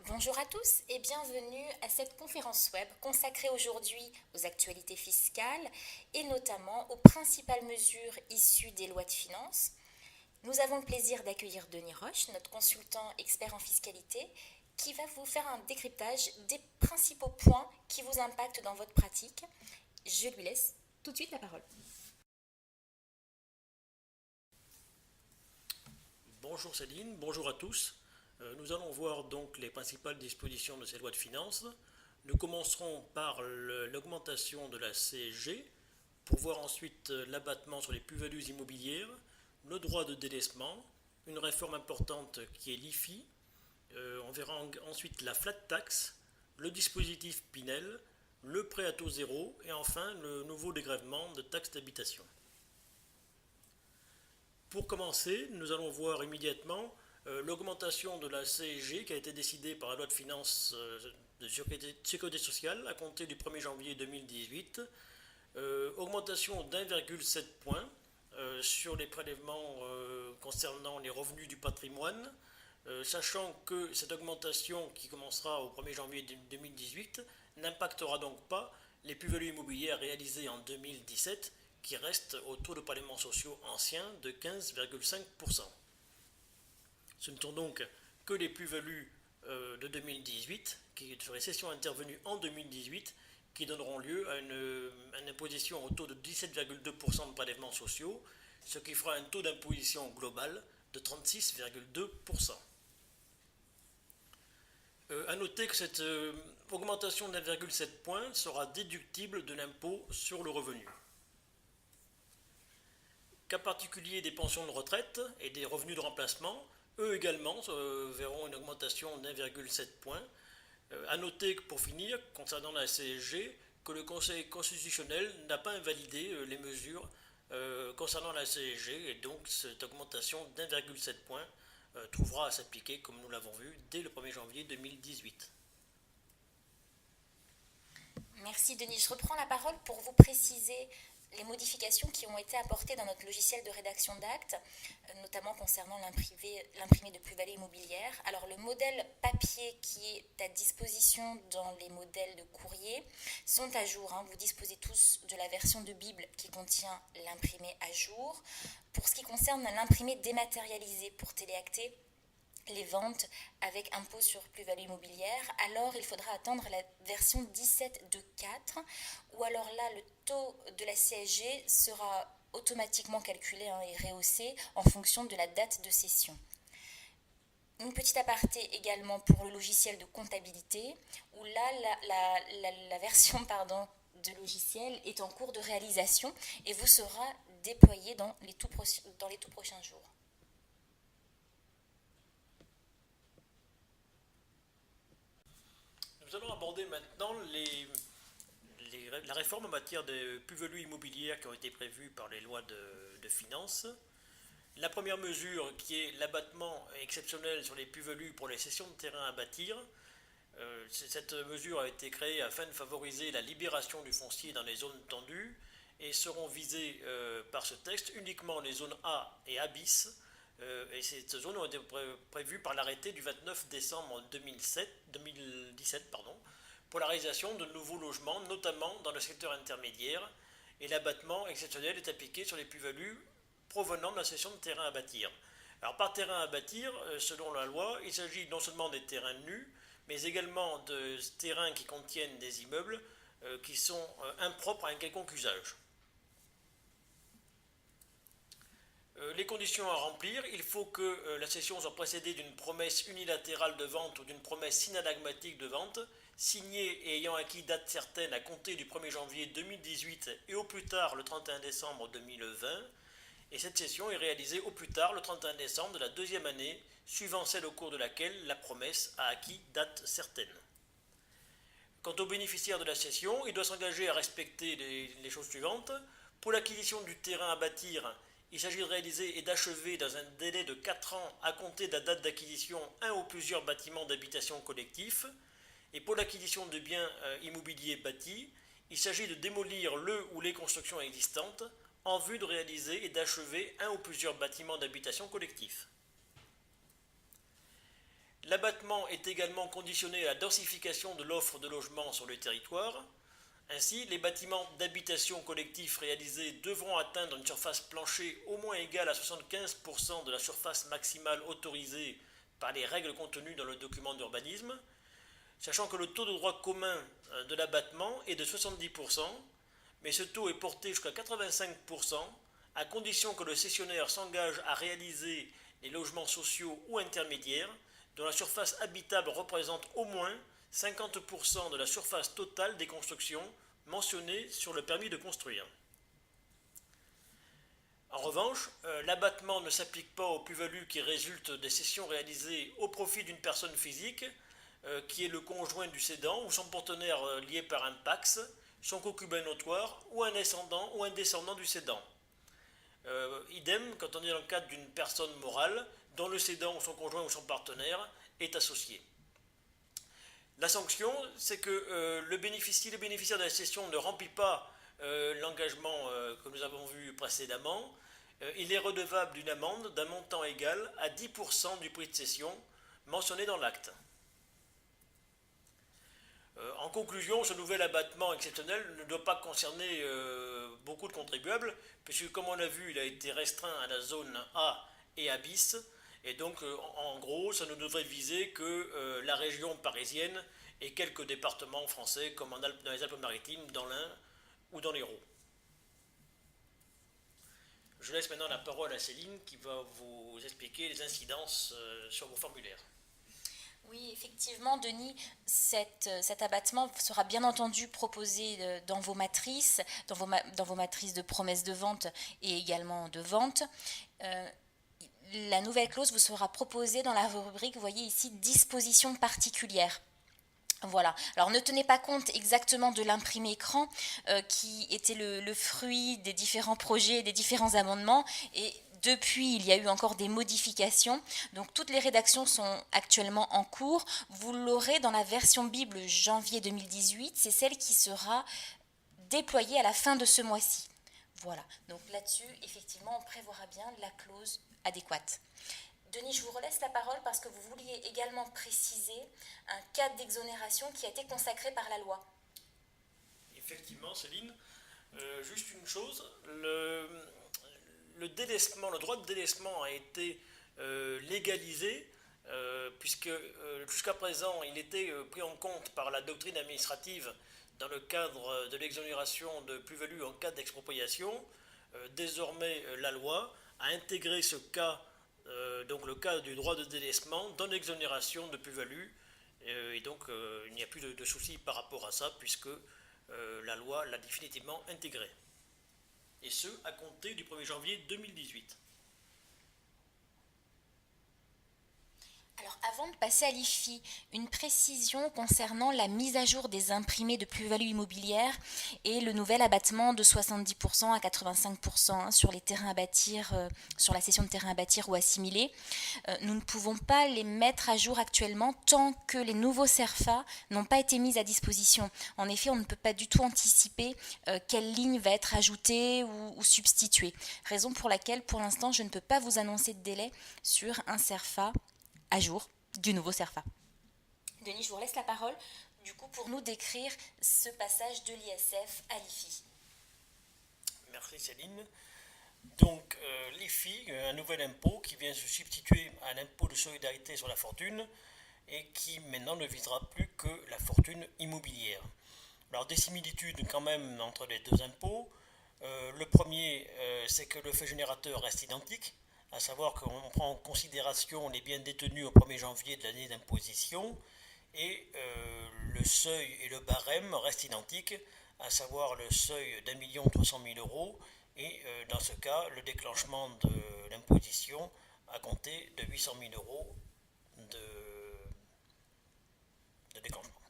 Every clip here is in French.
Bonjour à tous et bienvenue à cette conférence web consacrée aujourd'hui aux actualités fiscales et notamment aux principales mesures issues des lois de finances. Nous avons le plaisir d'accueillir Denis Roche, notre consultant expert en fiscalité, qui va vous faire un décryptage des principaux points qui vous impactent dans votre pratique. Je lui laisse tout de suite la parole. Bonjour Céline, bonjour à tous. Nous allons voir donc les principales dispositions de ces lois de finances. Nous commencerons par l'augmentation de la CSG, pour voir ensuite l'abattement sur les plus-values immobilières, le droit de délaissement, une réforme importante qui est l'IFI. On verra ensuite la flat tax, le dispositif Pinel, le prêt à taux zéro et enfin le nouveau dégrèvement de taxes d'habitation. Pour commencer, nous allons voir immédiatement l'augmentation de la CSG qui a été décidée par la loi de finances de sécurité sociale à compter du 1er janvier 2018. Augmentation d'1,7 point sur les prélèvements concernant les revenus du patrimoine, sachant que cette augmentation qui commencera au 1er janvier 2018 n'impactera donc pas les plus-values immobilières réalisées en 2017 qui restent au taux de prélèvements sociaux ancien de 15,5%. Ce ne sont donc que les plus-values de 2018, sur les cessions intervenues en 2018, qui donneront lieu à une imposition au taux de 17,2% de prélèvements sociaux, ce qui fera un taux d'imposition global de 36,2%. A noter que cette augmentation de 1,7 point sera déductible de l'impôt sur le revenu. Cas particulier des pensions de retraite et des revenus de remplacement, eux également verront une augmentation d'1,7 point. A noter que pour finir, concernant la CSG, que le Conseil constitutionnel n'a pas invalidé les mesures concernant la CSG et donc cette augmentation d'1,7 point trouvera à s'appliquer, comme nous l'avons vu, dès le 1er janvier 2018. Merci Denis. Je reprends la parole pour vous préciser les modifications qui ont été apportées dans notre logiciel de rédaction d'actes, notamment concernant l'imprimé de plus-value immobilière. Alors le modèle papier qui est à disposition dans les modèles de courrier sont à jour. Vous disposez tous de la version de Bible qui contient l'imprimé à jour. Pour ce qui concerne l'imprimé dématérialisé pour téléacter les ventes avec impôt sur plus-value immobilière, alors il faudra attendre la version 17.2.4, ou alors là, le taux de la CSG sera automatiquement calculé et rehaussé en fonction de la date de cession. Une petite aparté également pour le logiciel de comptabilité, où là, la version de logiciel est en cours de réalisation et vous sera déployée dans les tout prochains jours. Nous allons aborder maintenant la réforme en matière de plus-values immobilières qui ont été prévues par les lois de finances. La première mesure qui est l'abattement exceptionnel sur les plus-values pour les cessions de terrain à bâtir. Cette mesure a été créée afin de favoriser la libération du foncier dans les zones tendues et seront visées par ce texte uniquement les zones A et A bis. Et ces zones ont été prévues par l'arrêté du 29 décembre 2017 pour la réalisation de nouveaux logements, notamment dans le secteur intermédiaire, et l'abattement exceptionnel est appliqué sur les plus-values provenant de la cession de terrain à bâtir. Alors par terrain à bâtir, selon la loi, il s'agit non seulement des terrains nus, mais également de terrains qui contiennent des immeubles qui sont impropres à un quelconque usage. Les conditions à remplir, il faut que la cession soit précédée d'une promesse unilatérale de vente ou d'une promesse synallagmatique de vente, signée et ayant acquis date certaine à compter du 1er janvier 2018 et au plus tard le 31 décembre 2020, et cette cession est réalisée au plus tard le 31 décembre de la deuxième année, suivant celle au cours de laquelle la promesse a acquis date certaine. Quant au bénéficiaire de la cession, il doit s'engager à respecter les choses suivantes. Pour l'acquisition du terrain à bâtir, il s'agit de réaliser et d'achever dans un délai de 4 ans à compter de la date d'acquisition un ou plusieurs bâtiments d'habitation collectifs. Et pour l'acquisition de biens immobiliers bâtis, il s'agit de démolir le ou les constructions existantes en vue de réaliser et d'achever un ou plusieurs bâtiments d'habitation collectifs. L'abattement est également conditionné à la densification de l'offre de logements sur le territoire. Ainsi, les bâtiments d'habitation collectif réalisés devront atteindre une surface plancher au moins égale à 75% de la surface maximale autorisée par les règles contenues dans le document d'urbanisme, sachant que le taux de droit commun de l'abattement est de 70%, mais ce taux est porté jusqu'à 85%, à condition que le cessionnaire s'engage à réaliser les logements sociaux ou intermédiaires dont la surface habitable représente au moins 50% de la surface totale des constructions mentionnées sur le permis de construire. En revanche, l'abattement ne s'applique pas aux plus-values qui résultent des cessions réalisées au profit d'une personne physique, qui est le conjoint du cédant ou son partenaire lié par un PACS, son concubin notoire ou un descendant du cédant. Idem quand on est dans le cadre d'une personne morale dont le cédant ou son conjoint ou son partenaire est associé. La sanction, c'est que le bénéficiaire de la cession ne remplit pas l'engagement que nous avons vu précédemment, il est redevable d'une amende d'un montant égal à 10% du prix de cession mentionné dans l'acte. En conclusion, ce nouvel abattement exceptionnel ne doit pas concerner beaucoup de contribuables, puisque comme on l'a vu, il a été restreint à la zone A et A bis, et donc en gros, ça ne devrait viser que la région parisienne et quelques départements français, comme dans les Alpes-Maritimes, dans l'Ain ou dans l'Hérault. Je laisse maintenant la parole à Céline qui va vous expliquer les incidences sur vos formulaires. Oui, effectivement, Denis, cet abattement sera bien entendu proposé dans vos matrices, dans vos matrices de promesses de vente et également de vente. La nouvelle clause vous sera proposée dans la rubrique, vous voyez ici, dispositions particulières. Voilà. Alors ne tenez pas compte exactement de l'imprimé écran qui était le fruit des différents projets, des différents amendements, et depuis, il y a eu encore des modifications. Donc toutes les rédactions sont actuellement en cours. Vous l'aurez dans la version Bible janvier 2018. C'est celle qui sera déployée à la fin de ce mois-ci. Voilà. Donc là-dessus, effectivement, on prévoira bien la clause adéquate. Denis, je vous relaisse la parole parce que vous vouliez également préciser un cadre d'exonération qui a été consacré par la loi. Effectivement, Céline. Juste une chose, le droit de délaissement a été légalisé puisque jusqu'à présent il était pris en compte par la doctrine administrative dans le cadre de l'exonération de plus-value en cas d'expropriation. Désormais, la loi a intégré ce cas, donc le cas du droit de délaissement, dans l'exonération de plus-value, et donc il n'y a plus de souci par rapport à ça puisque la loi l'a définitivement intégré. Et ce, à compter du 1er janvier 2018. Alors avant de passer à l'IFI, une précision concernant la mise à jour des imprimés de plus-value immobilière et le nouvel abattement de 70% à 85% sur les terrains à bâtir, sur la cession de terrains à bâtir ou assimilés. Nous ne pouvons pas les mettre à jour actuellement tant que les nouveaux CERFA n'ont pas été mis à disposition. En effet, on ne peut pas du tout anticiper quelle ligne va être ajoutée ou substituée. Raison pour laquelle, pour l'instant, je ne peux pas vous annoncer de délai sur un CERFA à jour du nouveau CERFA. Denis, je vous laisse la parole du coup pour nous décrire ce passage de l'ISF à l'IFI. Merci Céline. Donc l'IFI, un nouvel impôt qui vient se substituer à l'impôt de solidarité sur la fortune et qui maintenant ne visera plus que la fortune immobilière. Alors des similitudes quand même entre les deux impôts. Le premier, c'est que le fait générateur reste identique, à savoir qu'on prend en considération les biens détenus au 1er janvier de l'année d'imposition, et le seuil et le barème restent identiques, à savoir le seuil d'1 300 000 € et dans ce cas, le déclenchement de l'imposition à compter de 800 000 € de déclenchement.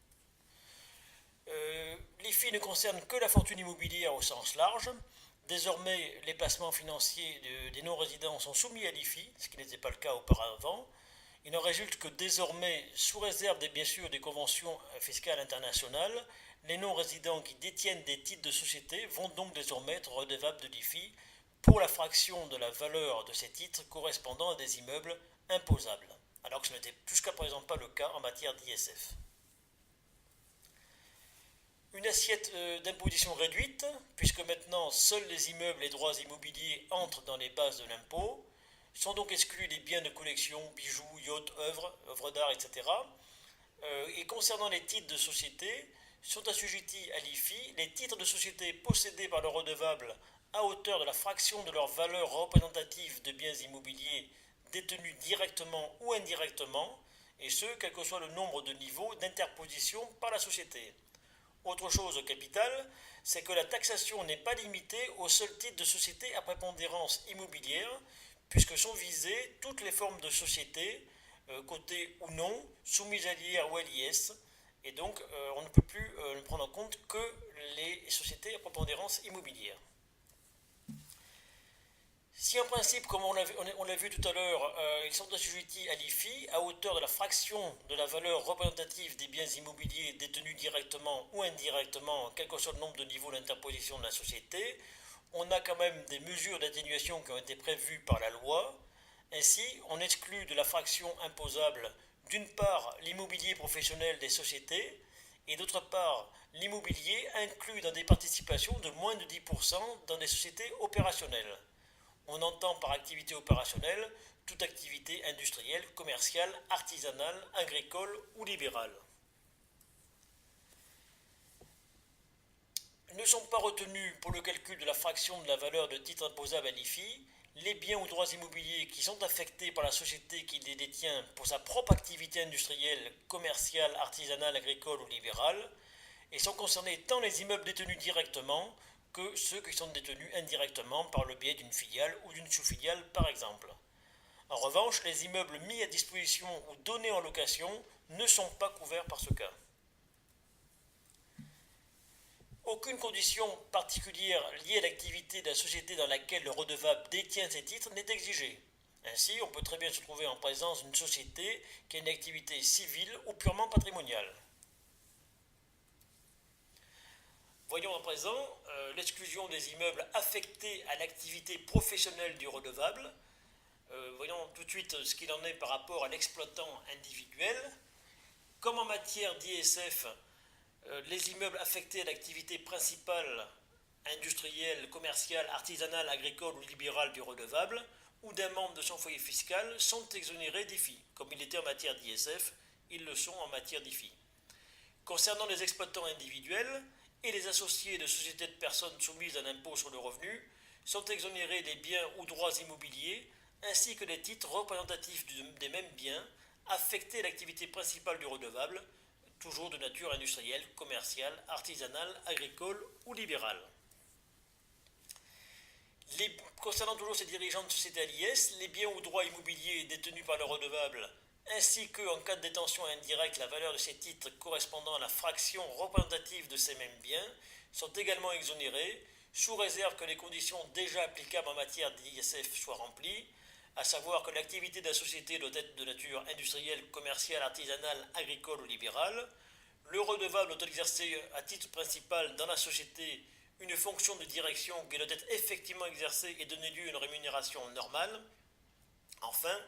L'IFI ne concerne que la fortune immobilière au sens large. Désormais, les placements financiers des non-résidents sont soumis à l'IFI, ce qui n'était pas le cas auparavant. Il en résulte que désormais, sous réserve bien sûr des conventions fiscales internationales, les non-résidents qui détiennent des titres de société vont donc désormais être redevables de l'IFI pour la fraction de la valeur de ces titres correspondant à des immeubles imposables. alors que ce n'était jusqu'à présent pas le cas en matière d'ISF. Une assiette d'imposition réduite, puisque maintenant seuls les immeubles et droits immobiliers entrent dans les bases de l'impôt, sont donc exclus les biens de collection, bijoux, yachts, œuvres d'art, etc. Et concernant les titres de société, sont assujettis à l'IFI les titres de société possédés par le redevable à hauteur de la fraction de leur valeur représentative de biens immobiliers détenus directement ou indirectement, et ce, quel que soit le nombre de niveaux d'interposition par la société. Autre chose capitale, c'est que la taxation n'est pas limitée aux seuls titres de société à prépondérance immobilière, puisque sont visées toutes les formes de sociétés, cotées ou non, soumises à l'IR ou à l'IS, et donc on ne peut plus ne prendre en compte que les sociétés à prépondérance immobilière. Si en principe, comme on l'a vu tout à l'heure, ils sont assujettis à l'IFI à hauteur de la fraction de la valeur représentative des biens immobiliers détenus directement ou indirectement, quel que soit le nombre de niveaux d'interposition de la société, on a quand même des mesures d'atténuation qui ont été prévues par la loi. Ainsi, on exclut de la fraction imposable d'une part l'immobilier professionnel des sociétés et d'autre part l'immobilier inclus dans des participations de moins de 10% dans des sociétés opérationnelles. On entend par activité opérationnelle toute activité industrielle, commerciale, artisanale, agricole ou libérale. Ne sont pas retenus pour le calcul de la fraction de la valeur de titre imposable à l'IFI les biens ou droits immobiliers qui sont affectés par la société qui les détient pour sa propre activité industrielle, commerciale, artisanale, agricole ou libérale, et sont concernés tant les immeubles détenus directement que ceux qui sont détenus indirectement par le biais d'une filiale ou d'une sous-filiale par exemple. En revanche, les immeubles mis à disposition ou donnés en location ne sont pas couverts par ce cas. Aucune condition particulière liée à l'activité de la société dans laquelle le redevable détient ces titres n'est exigée. Ainsi, on peut très bien se trouver en présence d'une société qui a une activité civile ou purement patrimoniale. Voyons à présent l'exclusion des immeubles affectés à l'activité professionnelle du redevable. Voyons tout de suite ce qu'il en est par rapport à l'exploitant individuel. Comme en matière d'ISF, les immeubles affectés à l'activité principale industrielle, commerciale, artisanale, agricole ou libérale du redevable ou d'un membre de son foyer fiscal sont exonérés d'IFI. Comme il était en matière d'ISF, ils le sont en matière d'IFI. Concernant les exploitants individuels et les associés de sociétés de personnes soumises à l'impôt sur le revenu, sont exonérés des biens ou droits immobiliers ainsi que les titres représentatifs des mêmes biens affectés à l'activité principale du redevable, toujours de nature industrielle, commerciale, artisanale, agricole ou libérale. Concernant toujours ces dirigeants de société à l'IS, les biens ou droits immobiliers détenus par le redevable, ainsi que, en cas de détention indirecte, la valeur de ces titres correspondant à la fraction représentative de ces mêmes biens, sont également exonérés, sous réserve que les conditions déjà applicables en matière d'ISF soient remplies, à savoir que l'activité de la société doit être de nature industrielle, commerciale, artisanale, agricole ou libérale, le redevable doit exercer à titre principal dans la société une fonction de direction qui doit être effectivement exercée et donner lieu à une rémunération normale. Enfin,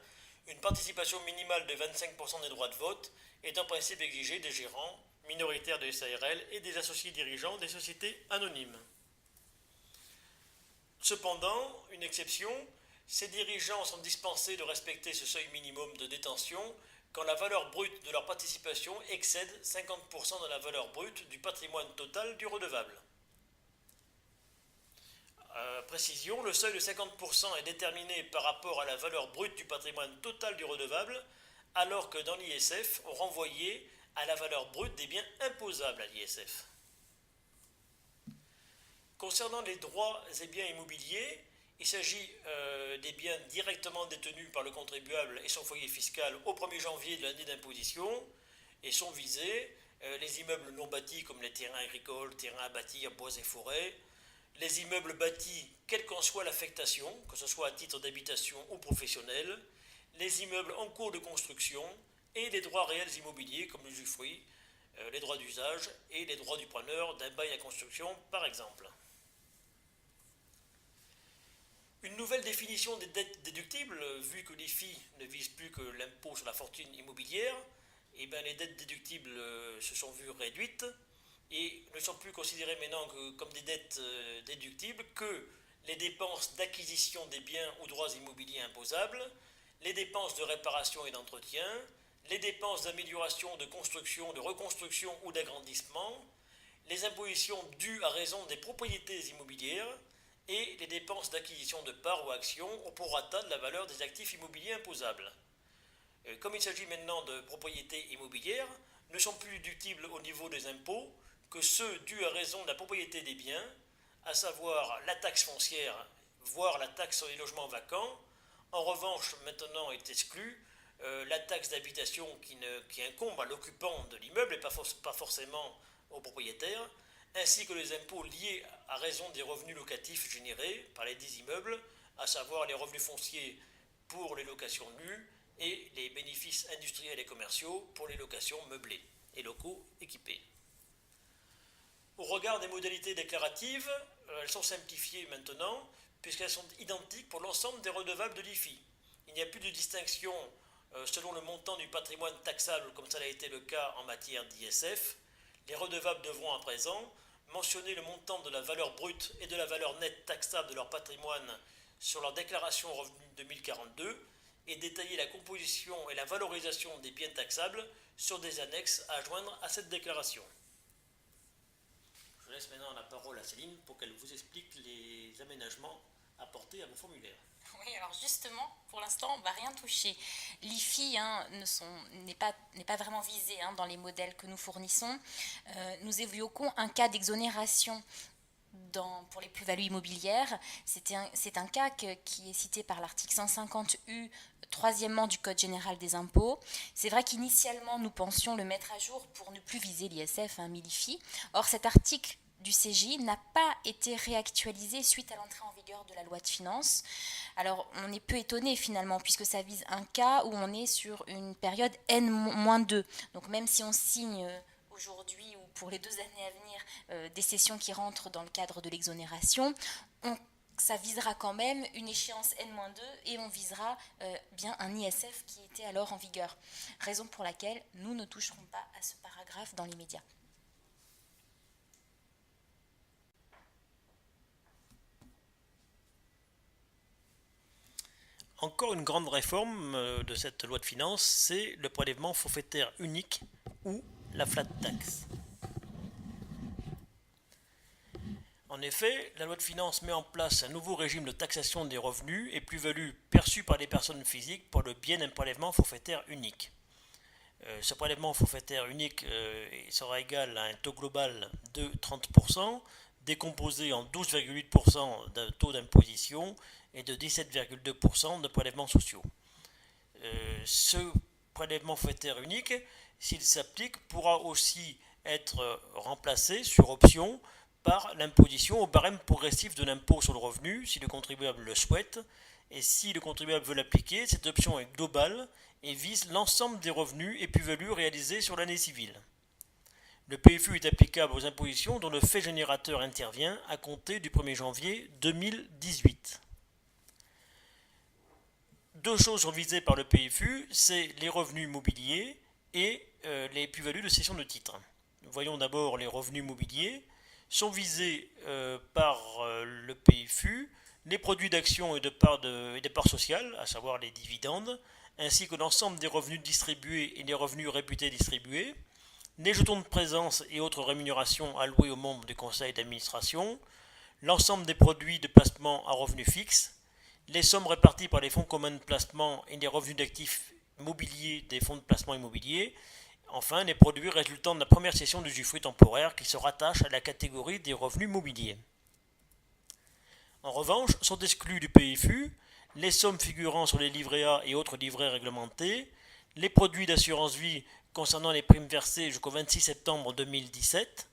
une participation minimale de 25% des droits de vote est en principe exigée des gérants minoritaires de SARL et des associés dirigeants des sociétés anonymes. Cependant, une exception, ces dirigeants sont dispensés de respecter ce seuil minimum de détention quand la valeur brute de leur participation excède 50% de la valeur brute du patrimoine total du redevable. Précision, le seuil de 50% est déterminé par rapport à la valeur brute du patrimoine total du redevable, alors que dans l'ISF, on renvoyait à la valeur brute des biens imposables à l'ISF. Concernant les droits et biens immobiliers, il s'agit des biens directement détenus par le contribuable et son foyer fiscal au 1er janvier de l'année d'imposition, et sont visés les immeubles non bâtis comme les terrains agricoles, terrains à bâtir, bois et forêts, les immeubles bâtis, quelle qu'en soit l'affectation, que ce soit à titre d'habitation ou professionnel, les immeubles en cours de construction et les droits réels immobiliers comme l'usufruit, les droits d'usage et les droits du preneur d'un bail à construction par exemple. Une nouvelle définition des dettes déductibles vu que l'IFI ne vise plus que l'impôt sur la fortune immobilière, eh bien, les dettes déductibles se sont vues réduites et ne sont plus considérées maintenant comme des dettes déductibles que les dépenses d'acquisition des biens ou droits immobiliers imposables, les dépenses de réparation et d'entretien, les dépenses d'amélioration, de construction, de reconstruction ou d'agrandissement, les impositions dues à raison des propriétés immobilières et les dépenses d'acquisition de parts ou actions au prorata de la valeur des actifs immobiliers imposables. Comme il s'agit maintenant de propriétés immobilières, ne sont plus déductibles au niveau des impôts que ceux dus à raison de la propriété des biens, à savoir la taxe foncière, voire la taxe sur les logements vacants. En revanche, maintenant est exclue la taxe d'habitation qui incombe à l'occupant de l'immeuble et pas forcément au propriétaire, ainsi que les impôts liés à raison des revenus locatifs générés par les dits immeubles, à savoir les revenus fonciers pour les locations nues et les bénéfices industriels et commerciaux pour les locations meublées et locaux équipés. Au regard des modalités déclaratives, elles sont simplifiées maintenant, puisqu'elles sont identiques pour l'ensemble des redevables de l'IFI. Il n'y a plus de distinction selon le montant du patrimoine taxable, comme ça a été le cas en matière d'ISF. Les redevables devront à présent mentionner le montant de la valeur brute et de la valeur nette taxable de leur patrimoine sur leur déclaration revenu 2042 et détailler la composition et la valorisation des biens taxables sur des annexes à joindre à cette déclaration. Je laisse maintenant la parole à Céline pour qu'elle vous explique les aménagements apportés à vos formulaires. Oui, alors justement, pour l'instant, on ne va rien toucher. L'IFI n'est pas vraiment visé dans les modèles que nous fournissons. Nous évoquons un cas d'exonération pour les plus-values immobilières. C'est un cas qui est cité par l'article 150U, troisièmement du Code général des impôts. C'est vrai qu'initialement, nous pensions le mettre à jour pour ne plus viser l'ISF, mais l'IFI. Or, cet article du CGI n'a pas été réactualisé suite à l'entrée en vigueur de la loi de finances. Alors, on est peu étonné finalement, puisque ça vise un cas où on est sur une période N-2. Donc, même si on signe aujourd'hui ou pour les 2 années à venir des sessions qui rentrent dans le cadre de l'exonération, ça visera quand même une échéance N-2 et on visera bien un ISF qui était alors en vigueur. Raison pour laquelle nous ne toucherons pas à ce paragraphe dans l'immédiat. Encore une grande réforme de cette loi de finances, c'est le prélèvement forfaitaire unique ou la flat tax. En effet, la loi de finances met en place un nouveau régime de taxation des revenus et plus-values perçus par les personnes physiques pour le biais d'un prélèvement forfaitaire unique. Ce prélèvement forfaitaire unique sera égal à un taux global de 30%, décomposé en 12,8% de taux d'imposition et de 17,2% de prélèvements sociaux. Ce prélèvement forfaitaire unique, s'il s'applique, pourra aussi être remplacé sur option par l'imposition au barème progressif de l'impôt sur le revenu si le contribuable le souhaite, et si le contribuable veut l'appliquer, cette option est globale et vise l'ensemble des revenus et plus-values réalisés sur l'année civile. Le PFU est applicable aux impositions dont le fait générateur intervient à compter du 1er janvier 2018. 2 choses sont visées par le PFU, c'est les revenus mobiliers et les plus-values de cession de titres. Voyons d'abord les revenus mobiliers. Sont visés par le PFU les produits d'actions et de parts sociales, à savoir les dividendes, ainsi que l'ensemble des revenus distribués et les revenus réputés distribués, les jetons de présence et autres rémunérations allouées aux membres du conseil d'administration, l'ensemble des produits de placement à revenus fixes, les sommes réparties par les fonds communs de placement et les revenus d'actifs mobiliers des fonds de placement immobiliers, enfin les produits résultant de la première cession d'usufruit temporaire qui se rattachent à la catégorie des revenus mobiliers. En revanche, sont exclus du PFU les sommes figurant sur les livrets A et autres livrets réglementés, les produits d'assurance vie concernant les primes versées jusqu'au 26 septembre 2017,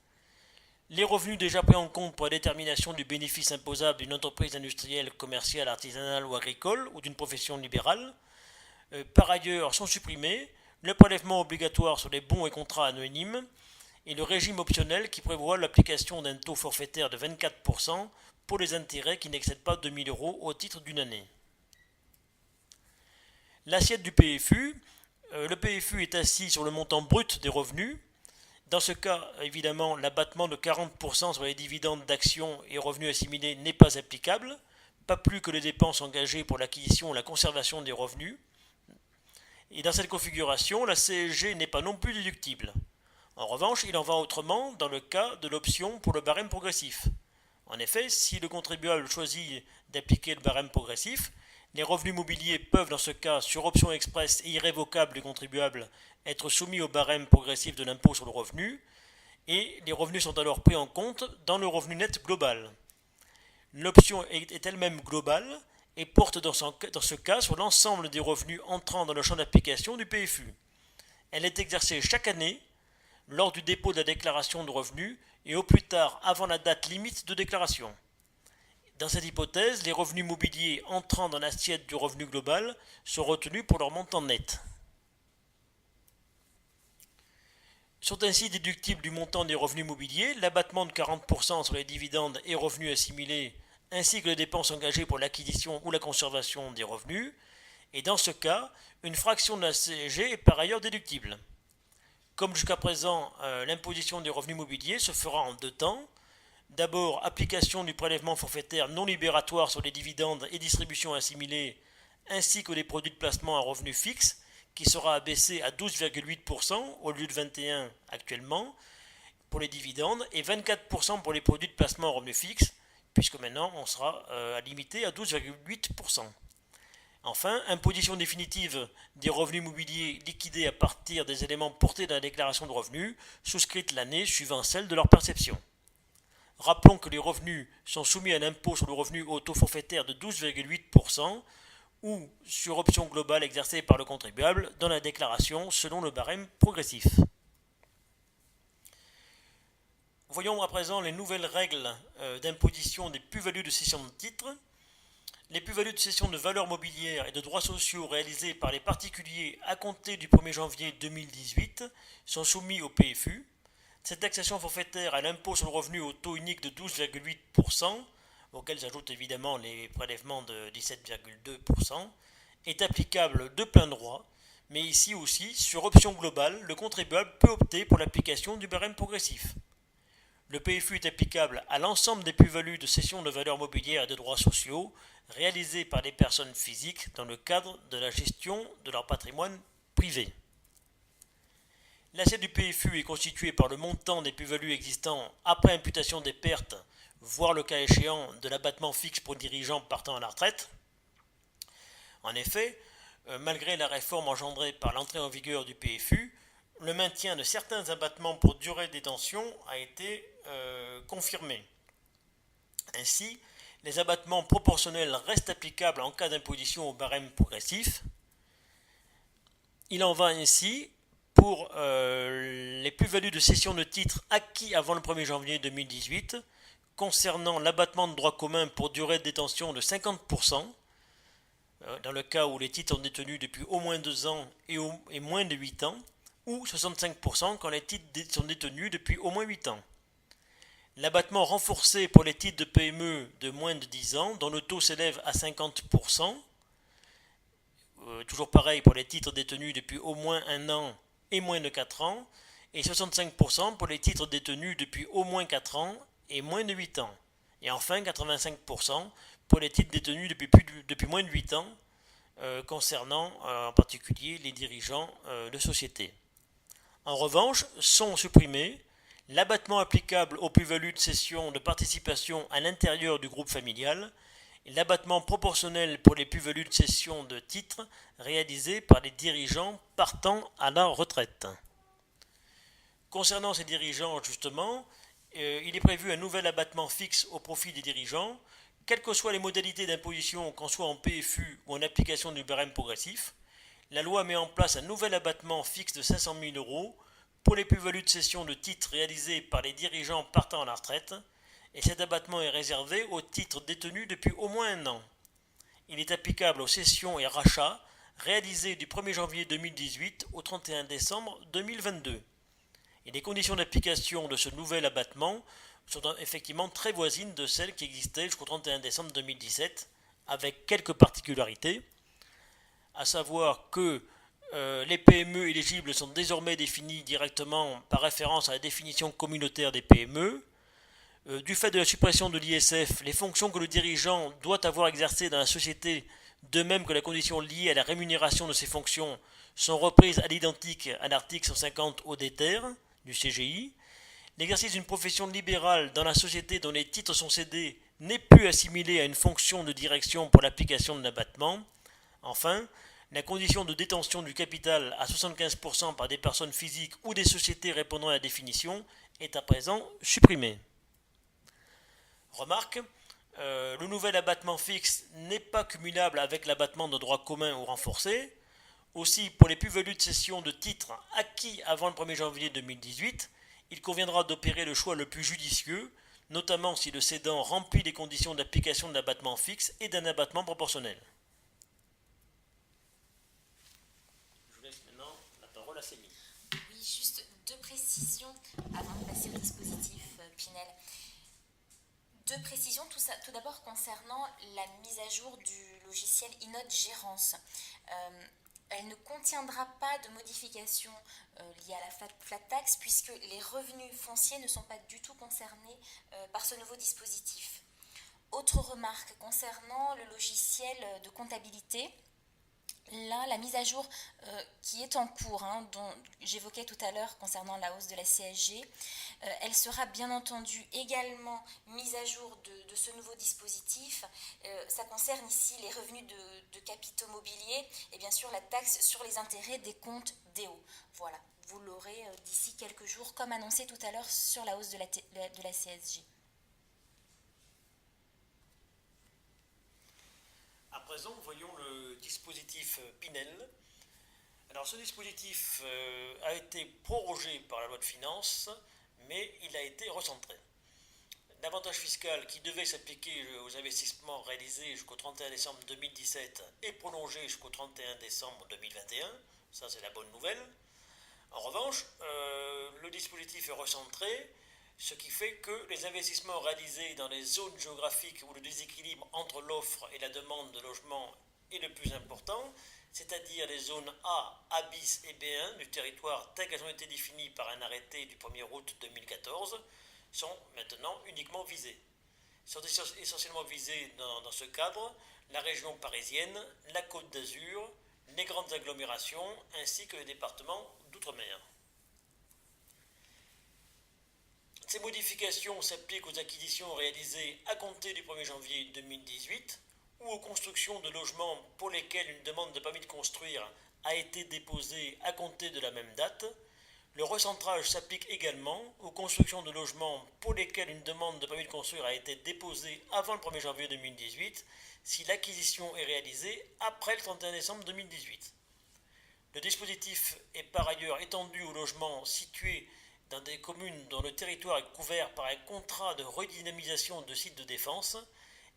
les revenus déjà pris en compte pour la détermination du bénéfice imposable d'une entreprise industrielle, commerciale, artisanale ou agricole ou d'une profession libérale. Par ailleurs, sont supprimés le prélèvement obligatoire sur les bons et contrats anonymes et le régime optionnel qui prévoit l'application d'un taux forfaitaire de 24% pour les intérêts qui n'excèdent pas 2 000 € au titre d'une année. L'assiette du PFU, le PFU est assis sur le montant brut des revenus. Dans ce cas, évidemment, l'abattement de 40% sur les dividendes d'actions et revenus assimilés n'est pas applicable, pas plus que les dépenses engagées pour l'acquisition ou la conservation des revenus. Et dans cette configuration, la CSG n'est pas non plus déductible. En revanche, il en va autrement dans le cas de l'option pour le barème progressif. En effet, si le contribuable choisit d'appliquer le barème progressif, les revenus mobiliers peuvent, dans ce cas, sur option expresse et irrévocable du contribuable, être soumis au barème progressif de l'impôt sur le revenu, et les revenus sont alors pris en compte dans le revenu net global. L'option est elle-même globale et porte dans ce cas sur l'ensemble des revenus entrant dans le champ d'application du PFU. Elle est exercée chaque année lors du dépôt de la déclaration de revenus et au plus tard avant la date limite de déclaration. Dans cette hypothèse, les revenus mobiliers entrant dans l'assiette du revenu global sont retenus pour leur montant net. Sont ainsi déductibles du montant des revenus mobiliers l'abattement de 40% sur les dividendes et revenus assimilés, ainsi que les dépenses engagées pour l'acquisition ou la conservation des revenus, et dans ce cas, une fraction de la CSG est par ailleurs déductible. Comme jusqu'à présent, l'imposition des revenus mobiliers se fera en deux temps. D'abord, application du prélèvement forfaitaire non libératoire sur les dividendes et distributions assimilées, ainsi que les produits de placement à revenus fixes, qui sera abaissé à 12,8% au lieu de 21% actuellement pour les dividendes et 24% pour les produits de placement à revenus fixes, puisque maintenant on sera limité à 12,8%. Enfin, imposition définitive des revenus mobiliers liquidés à partir des éléments portés dans la déclaration de revenus, souscrite l'année suivant celle de leur perception. Rappelons que les revenus sont soumis à l'impôt sur le revenu au taux forfaitaire de 12,8% ou sur option globale exercée par le contribuable dans la déclaration selon le barème progressif. Voyons à présent les nouvelles règles d'imposition des plus-values de cession de titres. Les plus-values de cession de valeurs mobilières et de droits sociaux réalisées par les particuliers à compter du 1er janvier 2018 sont soumis au PFU. Cette taxation forfaitaire à l'impôt sur le revenu au taux unique de 12,8%, auquel s'ajoutent évidemment les prélèvements de 17,2%, est applicable de plein droit, mais ici aussi, sur option globale, le contribuable peut opter pour l'application du barème progressif. Le PFU est applicable à l'ensemble des plus-values de cession de valeurs mobilières et de droits sociaux réalisées par les personnes physiques dans le cadre de la gestion de leur patrimoine privé. L'assiette du PFU est constituée par le montant des plus-values existants après imputation des pertes, voire le cas échéant de l'abattement fixe pour dirigeants partant à la retraite. En effet, malgré la réforme engendrée par l'entrée en vigueur du PFU, le maintien de certains abattements pour durée de détention a été confirmé. Ainsi, les abattements proportionnels restent applicables en cas d'imposition au barème progressif. Il en va ainsi pour les plus-values de cession de titres acquis avant le 1er janvier 2018, concernant l'abattement de droit commun pour durée de détention de 50%, dans le cas où les titres sont détenus depuis au moins 2 ans et moins de 8 ans, ou 65% quand les titres sont détenus depuis au moins 8 ans. L'abattement renforcé pour les titres de PME de moins de 10 ans, dont le taux s'élève à 50%, toujours pareil pour les titres détenus depuis au moins 1 an et moins de 4 ans, et 65% pour les titres détenus depuis au moins 4 ans et moins de 8 ans. Et enfin 85% pour les titres détenus depuis moins de 8 ans, concernant en particulier les dirigeants de sociétés. En revanche, sont supprimés l'abattement applicable aux plus-values de cession de participation à l'intérieur du groupe familial et l'abattement proportionnel pour les plus-values de cession de titres réalisés par les dirigeants partant à la retraite. Concernant ces dirigeants, justement, il est prévu un nouvel abattement fixe au profit des dirigeants, quelles que soient les modalités d'imposition, qu'on soit en PFU ou en application du barème progressif. La loi met en place un nouvel abattement fixe de 500 000 € pour les plus-values de cession de titres réalisées par les dirigeants partant à la retraite, et cet abattement est réservé aux titres détenus depuis au moins 1 an. Il est applicable aux cessions et rachats réalisés du 1er janvier 2018 au 31 décembre 2022. Et les conditions d'application de ce nouvel abattement sont effectivement très voisines de celles qui existaient jusqu'au 31 décembre 2017, avec quelques particularités, à savoir que les PME éligibles sont désormais définis directement par référence à la définition communautaire des PME. Du fait de la suppression de l'ISF, les fonctions que le dirigeant doit avoir exercées dans la société, de même que la condition liée à la rémunération de ces fonctions, sont reprises à l'identique à l'article 150 ODTER du CGI. L'exercice d'une profession libérale dans la société dont les titres sont cédés n'est plus assimilé à une fonction de direction pour l'application de l'abattement. Enfin, la condition de détention du capital à 75% par des personnes physiques ou des sociétés répondant à la définition est à présent supprimée. Remarque, le nouvel abattement fixe n'est pas cumulable avec l'abattement de droit commun ou renforcé. Aussi, pour les plus-values de cession de titres acquis avant le 1er janvier 2018, il conviendra d'opérer le choix le plus judicieux, notamment si le cédant remplit les conditions d'application de l'abattement fixe et d'un abattement proportionnel. Je vous laisse maintenant la parole à Céline. Oui, juste deux précisions avant de passer au dispositif Pinel. Deux précisions, tout d'abord concernant la mise à jour du logiciel Inode Gérance. Elle ne contiendra pas de modifications liées à la flat tax puisque les revenus fonciers ne sont pas du tout concernés par ce nouveau dispositif. Autre remarque concernant le logiciel de comptabilité. Là, la mise à jour qui est en cours, dont j'évoquais tout à l'heure concernant la hausse de la CSG, elle sera bien entendu également mise à jour de ce nouveau dispositif. Ça concerne ici les revenus de capitaux mobiliers et bien sûr la taxe sur les intérêts des comptes DO. Voilà, vous l'aurez d'ici quelques jours, comme annoncé tout à l'heure sur la hausse de la CSG. À présent, voyons le dispositif Pinel. Alors, ce dispositif a été prorogé par la loi de finances, mais il a été recentré. L'avantage fiscal qui devait s'appliquer aux investissements réalisés jusqu'au 31 décembre 2017 est prolongé jusqu'au 31 décembre 2021. Ça, c'est la bonne nouvelle. En revanche, le dispositif est recentré, ce qui fait que les investissements réalisés dans les zones géographiques où le déséquilibre entre l'offre et la demande de logement est le plus important, c'est-à-dire les zones A, A bis et B1 du territoire telles qu'elles ont été définies par un arrêté du 1er août 2014, sont maintenant uniquement visées. Sont essentiellement visées dans ce cadre la région parisienne, la Côte d'Azur, les grandes agglomérations ainsi que les départements d'outre-mer. Ces modifications s'appliquent aux acquisitions réalisées à compter du 1er janvier 2018 ou aux constructions de logements pour lesquels une demande de permis de construire a été déposée à compter de la même date. Le recentrage s'applique également aux constructions de logements pour lesquels une demande de permis de construire a été déposée avant le 1er janvier 2018 si l'acquisition est réalisée après le 31 décembre 2018. Le dispositif est par ailleurs étendu aux logements situés dans des communes dont le territoire est couvert par un contrat de redynamisation de sites de défense,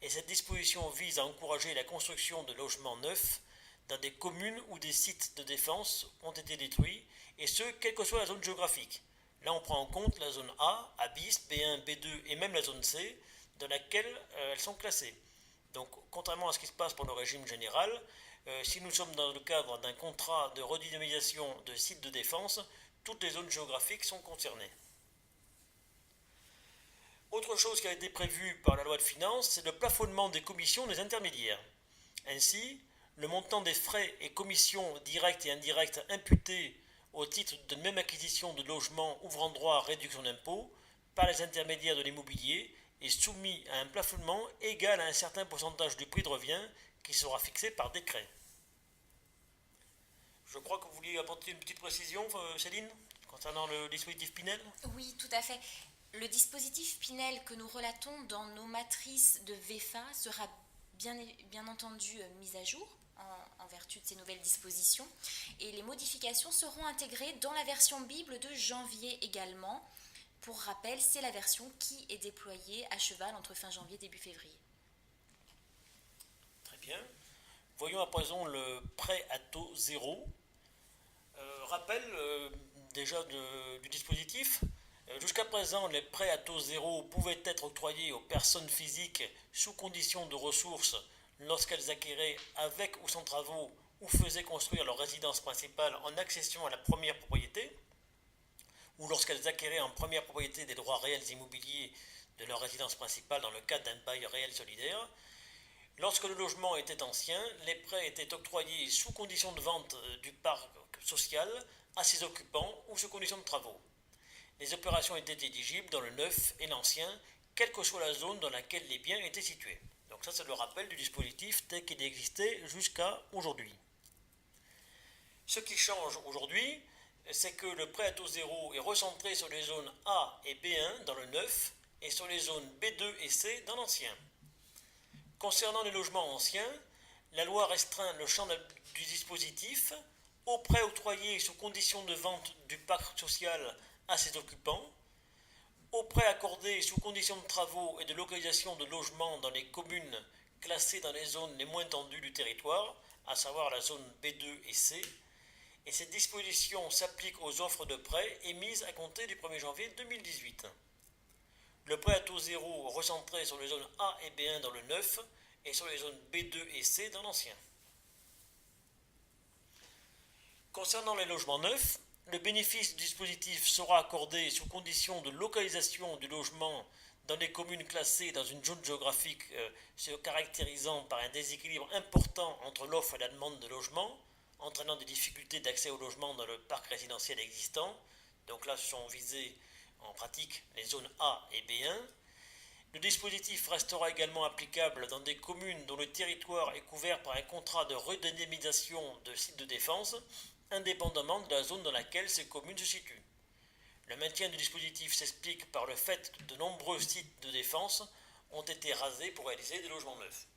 et cette disposition vise à encourager la construction de logements neufs dans des communes où des sites de défense ont été détruits, et ce, quelle que soit la zone géographique. Là, on prend en compte la zone A, A bis, B1, B2 et même la zone C, dans laquelle elles sont classées. Donc, contrairement à ce qui se passe pour le régime général, si nous sommes dans le cadre d'un contrat de redynamisation de sites de défense, toutes les zones géographiques sont concernées. Autre chose qui a été prévue par la loi de finances, c'est le plafonnement des commissions des intermédiaires. Ainsi, le montant des frais et commissions directes et indirectes imputés au titre d'une même acquisition de logements ouvrant droit à réduction d'impôt par les intermédiaires de l'immobilier est soumis à un plafonnement égal à un certain pourcentage du prix de revient qui sera fixé par décret. Je crois que vous vouliez apporter une petite précision, Céline, concernant le dispositif Pinel. Oui, tout à fait. Le dispositif Pinel que nous relatons dans nos matrices de VEFA sera bien entendu mis à jour en vertu de ces nouvelles dispositions. Et les modifications seront intégrées dans la version Bible de janvier également. Pour rappel, c'est la version qui est déployée à cheval entre fin janvier et début février. Très bien. Voyons à présent le prêt à taux zéro. Rappel déjà du dispositif. Jusqu'à présent, les prêts à taux zéro pouvaient être octroyés aux personnes physiques sous condition de ressources lorsqu'elles acquéraient avec ou sans travaux ou faisaient construire leur résidence principale en accession à la première propriété, ou lorsqu'elles acquéraient en première propriété des droits réels immobiliers de leur résidence principale dans le cadre d'un bail réel solidaire. Lorsque le logement était ancien, les prêts étaient octroyés sous condition de vente du parc social à ses occupants ou sous condition de travaux. Les opérations étaient éligibles dans le neuf et l'ancien, quelle que soit la zone dans laquelle les biens étaient situés. Donc ça, c'est le rappel du dispositif tel qu'il existait jusqu'à aujourd'hui. Ce qui change aujourd'hui, c'est que le prêt à taux zéro est recentré sur les zones A et B1 dans le neuf et sur les zones B2 et C dans l'ancien. Concernant les logements anciens, la loi restreint le champ du dispositif aux prêts octroyés sous condition de vente du parc social à ses occupants, aux prêts accordés sous condition de travaux et de localisation de logements dans les communes classées dans les zones les moins tendues du territoire, à savoir la zone B2 et C, et cette disposition s'applique aux offres de prêts émises à compter du 1er janvier 2018. Le prêt à taux zéro recentré sur les zones A et B1 dans le neuf et sur les zones B2 et C dans l'ancien. Concernant les logements neufs, le bénéfice du dispositif sera accordé sous condition de localisation du logement dans les communes classées dans une zone géographique se caractérisant par un déséquilibre important entre l'offre et la demande de logement, entraînant des difficultés d'accès au logement dans le parc résidentiel existant. Donc là, sont visées en pratique les zones A et B1. Le dispositif restera également applicable dans des communes dont le territoire est couvert par un contrat de redynamisation de sites de défense, indépendamment de la zone dans laquelle ces communes se situent. Le maintien du dispositif s'explique par le fait que de nombreux sites de défense ont été rasés pour réaliser des logements neufs.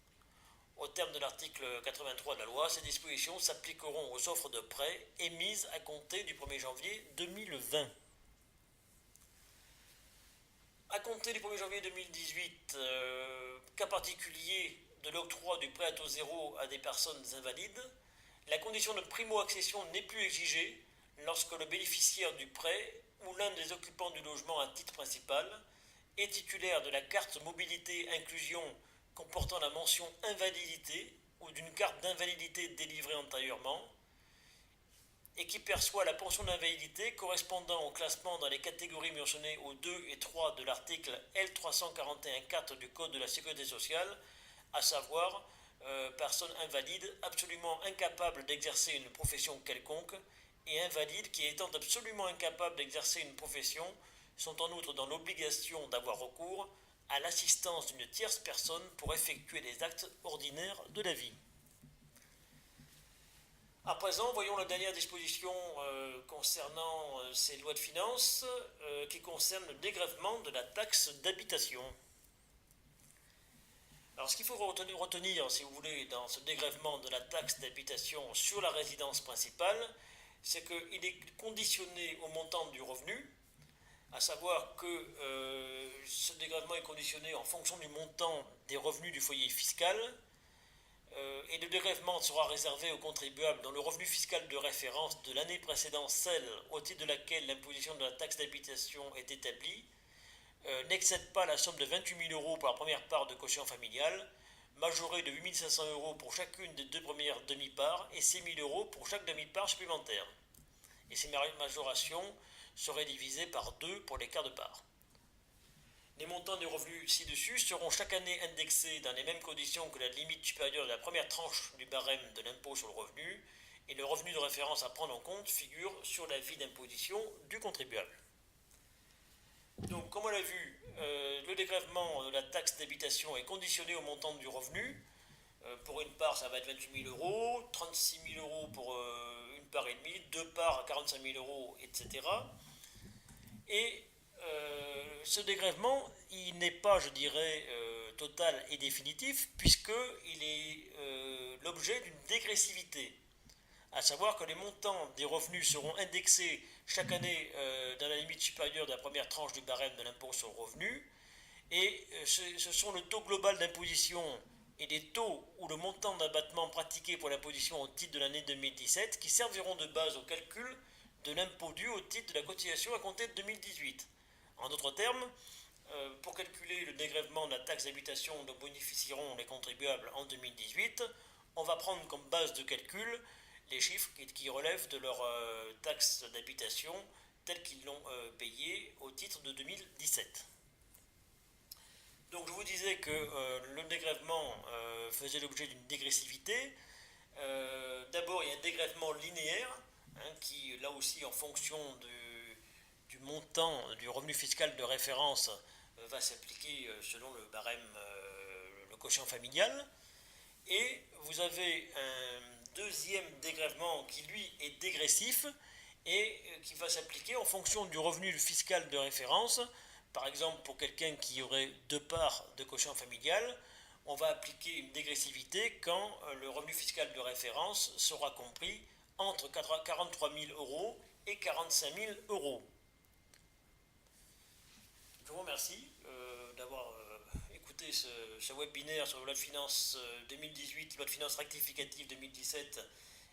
Au terme de l'article 83 de la loi, ces dispositions s'appliqueront aux offres de prêts émises à compter du 1er janvier 2020. À compter du 1er janvier 2018, cas particulier de l'octroi du prêt à taux zéro à des personnes invalides, la condition de primo-accession n'est plus exigée lorsque le bénéficiaire du prêt ou l'un des occupants du logement à titre principal est titulaire de la carte mobilité inclusion comportant la mention invalidité ou d'une carte d'invalidité délivrée antérieurement et qui perçoit la pension d'invalidité correspondant au classement dans les catégories mentionnées aux 2 et 3 de l'article L341-4 du Code de la Sécurité sociale, à savoir personnes invalides absolument incapables d'exercer une profession quelconque et invalides qui, étant absolument incapables d'exercer une profession, sont en outre dans l'obligation d'avoir recours à l'assistance d'une tierce personne pour effectuer les actes ordinaires de la vie. À présent, voyons la dernière disposition concernant ces lois de finances qui concerne le dégrèvement de la taxe d'habitation. Alors, ce qu'il faut retenir, si vous voulez, dans ce dégrèvement de la taxe d'habitation sur la résidence principale, c'est qu'il est conditionné au montant du revenu, à savoir que ce dégrèvement est conditionné en fonction du montant des revenus du foyer fiscal, et le dégrèvement sera réservé aux contribuables dont le revenu fiscal de référence de l'année précédant celle au titre de laquelle l'imposition de la taxe d'habitation est établie, n'excède pas la somme de 28 000 € pour la première part de quotient familial, majorée de 8 500 € pour chacune des deux premières demi-parts et 6 000 € pour chaque demi-part supplémentaire. Et ces majorations seraient divisées par 2 pour les quarts de part. Les montants des revenus ci-dessus seront chaque année indexés dans les mêmes conditions que la limite supérieure de la première tranche du barème de l'impôt sur le revenu, et le revenu de référence à prendre en compte figure sur l'avis d'imposition du contribuable. Donc, comme on l'a vu, le dégrèvement de la taxe d'habitation est conditionné au montant du revenu. Pour une part, ça va être 28 000 €, 36 000 € pour une part et demie, deux parts à 45 000 €, etc. Et ce dégrèvement, il n'est pas, je dirais, total et définitif, puisqu'il est l'objet d'une dégressivité. À savoir que les montants des revenus seront indexés chaque année dans la limite supérieure de la première tranche du barème de l'impôt sur le revenu, et ce sont le taux global d'imposition et les taux ou le montant d'abattement pratiqué pour l'imposition au titre de l'année 2017 qui serviront de base au calcul de l'impôt dû au titre de la cotisation à compter de 2018. En d'autres termes, pour calculer le dégrèvement de la taxe d'habitation dont bénéficieront les contribuables en 2018, on va prendre comme base de calcul les chiffres qui relèvent de leur taxe d'habitation telle qu'ils l'ont payée au titre de 2017. Donc je vous disais que le dégrèvement faisait l'objet d'une dégressivité. D'abord, il y a un dégrèvement linéaire, qui, là aussi, en fonction du montant du revenu fiscal de référence, va s'appliquer selon le barème, le quotient familial. Et vous avez un deuxième dégrèvement qui, lui, est dégressif et qui va s'appliquer en fonction du revenu fiscal de référence. Par exemple, pour quelqu'un qui aurait 2 parts de quotient familial, on va appliquer une dégressivité quand le revenu fiscal de référence sera compris entre 43 000 euros et 45 000 euros. Je vous remercie d'avoir écouté ce webinaire sur la loi de finances 2018, loi de finances rectificative 2017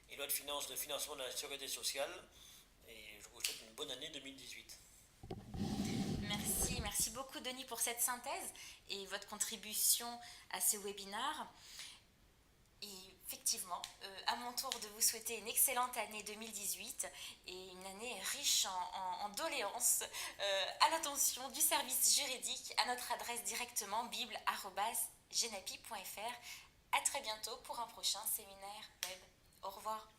et loi de finances de financement de la sécurité sociale. Et je vous souhaite une bonne année 2018. Merci beaucoup Denis pour cette synthèse et votre contribution à ce webinaire. Et effectivement, à mon tour de vous souhaiter une excellente année 2018 et une année riche en doléances à l'attention du service juridique à notre adresse directement bible@genapi.fr. À très bientôt pour un prochain séminaire web. Au revoir.